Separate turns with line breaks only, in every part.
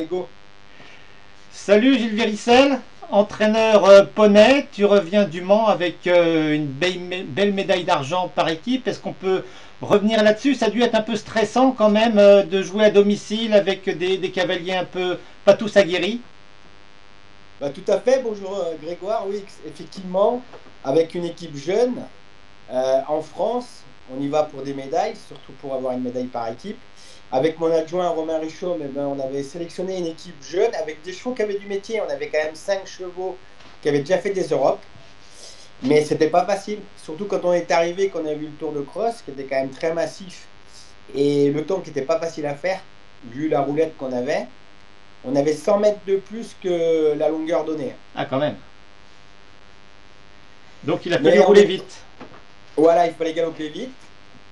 Go.
Salut Gilles Véricel, entraîneur poney, tu reviens du Mans avec une belle médaille d'argent par équipe. Est-ce qu'on peut revenir là-dessus? Ça a dû être un peu stressant quand même de jouer à domicile avec des cavaliers un peu, pas tous aguerris.
Bah, tout à fait, bonjour Grégoire. Oui, effectivement, avec une équipe jeune, en France, on y va pour des médailles, surtout pour avoir une médaille par équipe. Avec mon adjoint Romain Richaud, eh ben, on avait sélectionné une équipe jeune avec des chevaux qui avaient du métier. On avait quand même 5 chevaux qui avaient déjà fait des Europes, mais c'était pas facile. Surtout quand on est arrivé, qu'on a vu le Tour de Cross, qui était quand même très massif, et le temps qui n'était pas facile à faire, vu la roulette qu'on avait. On avait 100 mètres de plus que la longueur donnée.
Ah quand même. Donc il a fallu
Mais
rouler vite.
voilà, il fallait galoper vite.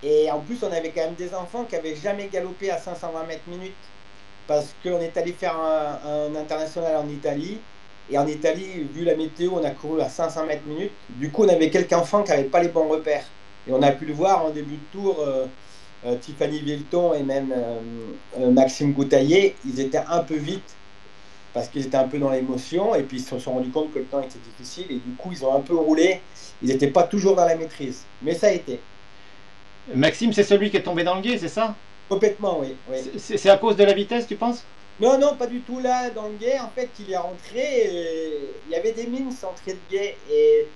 Et en plus, on avait quand même des enfants qui n'avaient jamais galopé à 520 mètres minutes. Parce qu'on est allé faire un international en Italie. Et en Italie, vu la météo, on a couru à 500 mètres minutes. Du coup, on avait quelques enfants qui n'avaient pas les bons repères. Et on a pu le voir en début de tour. Tiffany Vilton et même Maxime Goutaillé, ils étaient un peu vite parce qu'ils étaient un peu dans l'émotion et puis ils se sont rendus compte que le temps était difficile et du coup ils ont un peu roulé. Ils n'étaient pas toujours dans la maîtrise, mais ça a été.
Maxime, c'est celui qui est tombé dans le gué, c'est ça?
Complètement, oui. Oui.
C'est à cause de la vitesse, tu penses?
Non, non, pas du tout là dans le guet. En fait, il est rentré. Il y avait des mines entrée de guet et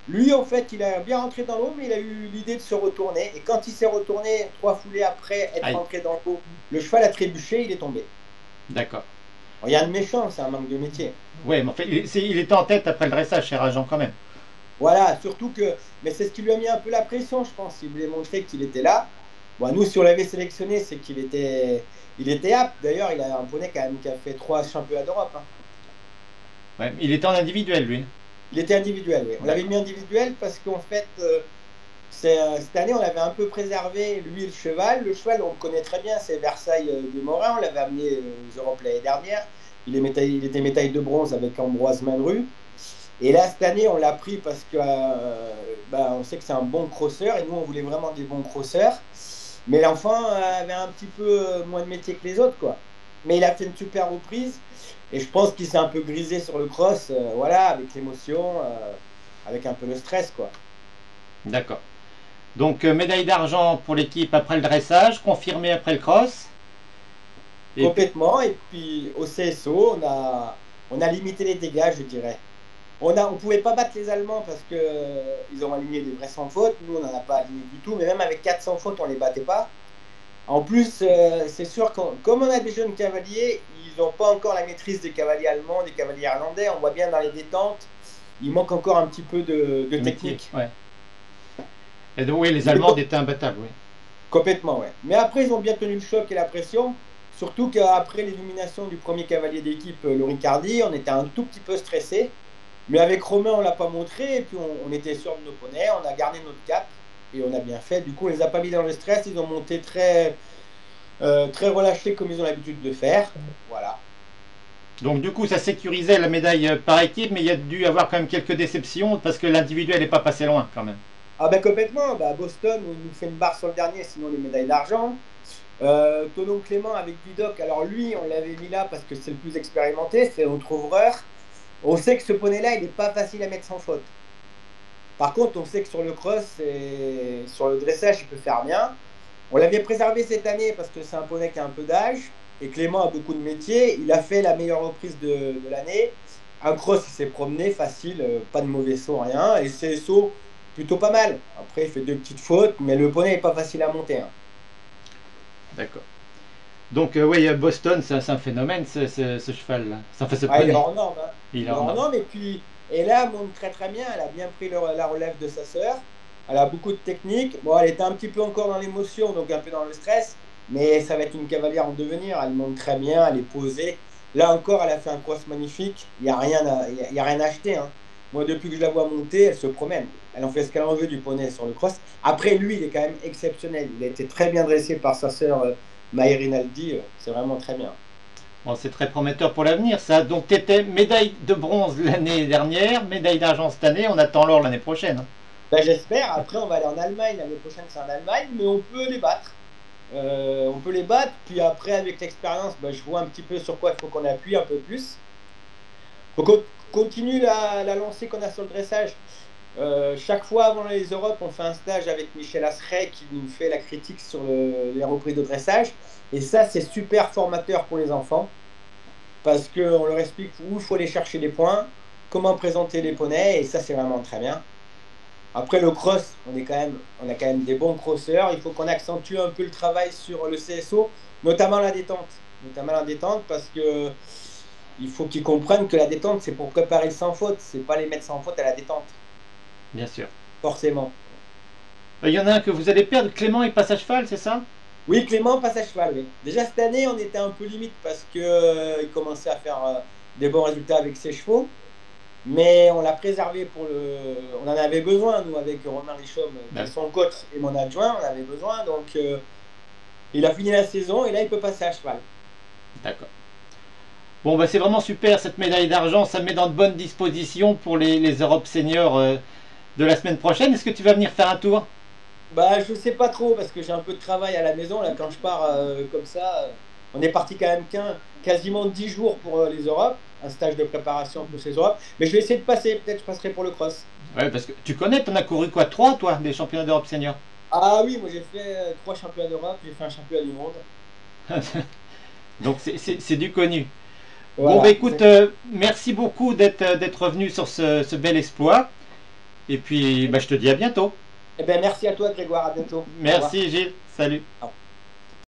lui, en fait, il a bien rentré dans l'eau, mais il a eu l'idée de se retourner. Et quand il s'est retourné 3 foulées après être
Aïe,
rentré dans l'eau, le cheval a trébuché, il est tombé.
d'accord.
Rien de méchant, c'est un manque de métier.
Ouais, mais en fait, il était en tête après le dressage, cher agent quand même.
Voilà, surtout que, mais c'est ce qui lui a mis un peu la pression, je pense. Il voulait montrer qu'il était là. Bon, nous, si on l'avait sélectionné, c'est il était apte. D'ailleurs, il a un poney quand même qui a fait 3 championnats d'Europe, hein.
Ouais, il était en individuel lui.
Il était individuel, oui. On l'avait
D'accord.
mis individuel parce qu'en fait, cette année, on l'avait un peu préservé, lui et le cheval. Le cheval, on le connaît très bien, c'est Versailles de Morin. On l'avait amené aux Europes l'année dernière. Il était médaille de bronze avec Ambroise Manrue. Et là, cette année, on l'a pris parce que bah, on sait que c'est un bon crosseur et nous, on voulait vraiment des bons crosseurs. Mais l'enfant avait un petit peu moins de métier que les autres, quoi. Mais il a fait une super reprise et je pense qu'il s'est un peu grisé sur le cross, voilà, avec l'émotion, avec un peu le stress, quoi.
D'accord. Donc médaille d'argent pour l'équipe après le dressage, confirmé après le cross. Et puis,
Complètement. Et puis au CSO, on a limité les dégâts, je dirais. On pouvait pas battre les Allemands parce que ils ont aligné des vrais sans faute. Nous, on n'en a pas aligné du tout. Mais même avec 400 fautes, on les battait pas. En plus, c'est sûr que comme on a des jeunes cavaliers, ils n'ont pas encore la maîtrise des cavaliers allemands, des cavaliers irlandais. On voit bien dans les détentes, il manque encore un petit peu de
le métier,
technique.
ouais. Et donc, oui, les
Mais
Allemands étaient imbattables, oui.
complètement, ouais. Mais après, ils ont bien tenu le choc et la pression. Surtout qu'après l'élimination du premier cavalier d'équipe, le Ricardi, on était un tout petit peu stressé. Mais avec Romain, on ne l'a pas montré. Et puis, on était sûr de nos poneys. On a gardé notre cap. Et on a bien fait. Du coup, on les a pas mis dans le stress. Ils ont monté très relâchés comme ils ont l'habitude de faire. Voilà.
Donc du coup, ça sécurisait la médaille par équipe, mais il y a dû avoir quand même quelques déceptions parce que l'individuel n'est pas passé loin quand même.
Ah ben complètement. Bah, Boston, on nous fait une barre sur le dernier, sinon les médailles d'argent. Tonon Clément avec Vidocq. Alors lui, on l'avait mis là parce que c'est le plus expérimenté. C'est notre ouvreur. On sait que ce poney-là, il n'est pas facile à mettre sans faute. Par contre, on sait que sur le cross et sur le dressage, il peut faire bien. On l'avait préservé cette année parce que c'est un poney qui a un peu d'âge. Et Clément a beaucoup de métiers. Il a fait la meilleure reprise de l'année. Un cross, il s'est promené facile, pas de mauvais saut, rien. Et CSO, plutôt pas mal. Après, il fait 2 petites fautes, mais le poney n'est pas facile à monter, hein.
D'accord. Donc oui, Boston, c'est un phénomène ce cheval-là. Ça fait ce
Ah, il est
poney.
hors norme, hein.
Il
Il
est
est
en
hors
or.
norme. Et puis, et là, elle monte très très bien. Elle a bien pris la relève de sa sœur. Elle a beaucoup de technique. Bon, elle était un petit peu encore dans l'émotion, donc un peu dans le stress. Mais ça va être une cavalière en devenir. Elle monte très bien, elle est posée. Là encore, elle a fait un cross magnifique. Il n'y a rien il y a rien à acheter, hein. Moi, depuis que je la vois monter, elle se promène. Elle en fait ce qu'elle en veut du poney sur le cross. Après, lui, il est quand même exceptionnel. Il a été très bien dressé par sa sœur Maë Rinaldi. C'est vraiment très bien.
Bon, c'est très prometteur pour l'avenir ça. Donc tu étais médaille de bronze l'année dernière, médaille d'argent cette année, on attend l'or l'année prochaine.
Ben, j'espère. Après, on va aller en Allemagne. L'année prochaine, c'est en Allemagne, mais on peut les battre. On peut les battre. Puis après, avec l'expérience, bah, je vois un petit peu sur quoi il faut qu'on appuie un peu plus. Faut qu'on continue la lancée qu'on a sur le dressage. Chaque fois avant les Europes, on fait un stage avec Michel Asrey qui nous fait la critique sur les reprises de dressage. Et ça, c'est super formateur pour les enfants parce qu'on leur explique où il faut aller chercher les points, comment présenter les poneys, et ça, c'est vraiment très bien. Après le cross, on a quand même des bons crosseurs. Il faut qu'on accentue un peu le travail sur le CSO, notamment la détente. Notamment la détente parce que il faut qu'ils comprennent que la détente, c'est pour préparer le sans faute. C'est pas les mettre sans faute à la détente,
Bien sûr.
forcément.
Il y en a un que vous allez perdre, Clément, il passe à cheval, c'est ça?
Oui, Clément passe à cheval, oui. Déjà cette année, on était un peu limite parce que il commençait à faire des bons résultats avec ses chevaux. Mais on l'a préservé pour le. On en avait besoin, nous, avec Romain Richomme, qui est
D'accord.
son coach et mon adjoint, on avait besoin. Donc, il a fini la saison et là, il peut passer à cheval.
D'accord. Bon, bah, c'est vraiment super cette médaille d'argent. Ça met dans de bonnes dispositions pour les Europes seniors de la semaine prochaine. Est-ce que tu vas venir faire un tour?
Bah, je sais pas trop parce que j'ai un peu de travail à la maison. Là, quand je pars comme ça, on est parti quand même quasiment 10 jours pour les Europes, un stage de préparation pour ces Europes. Mais je vais essayer de passer. Peut-être je passerai pour le cross.
Ouais, parce que tu connais, t'en as couru quoi? Trois, toi, des championnats d'Europe seniors?
Ah oui, moi j'ai fait 3 championnats d'Europe, j'ai fait un championnat du monde.
Donc c'est du connu. Bon, bah
Voilà.
écoute, merci beaucoup d'être revenu sur ce bel exploit. Et puis, bah, je te dis à bientôt.
Eh bien, merci à toi, Grégoire. À bientôt. Au revoir.
Merci Gilles. Salut.
Au revoir.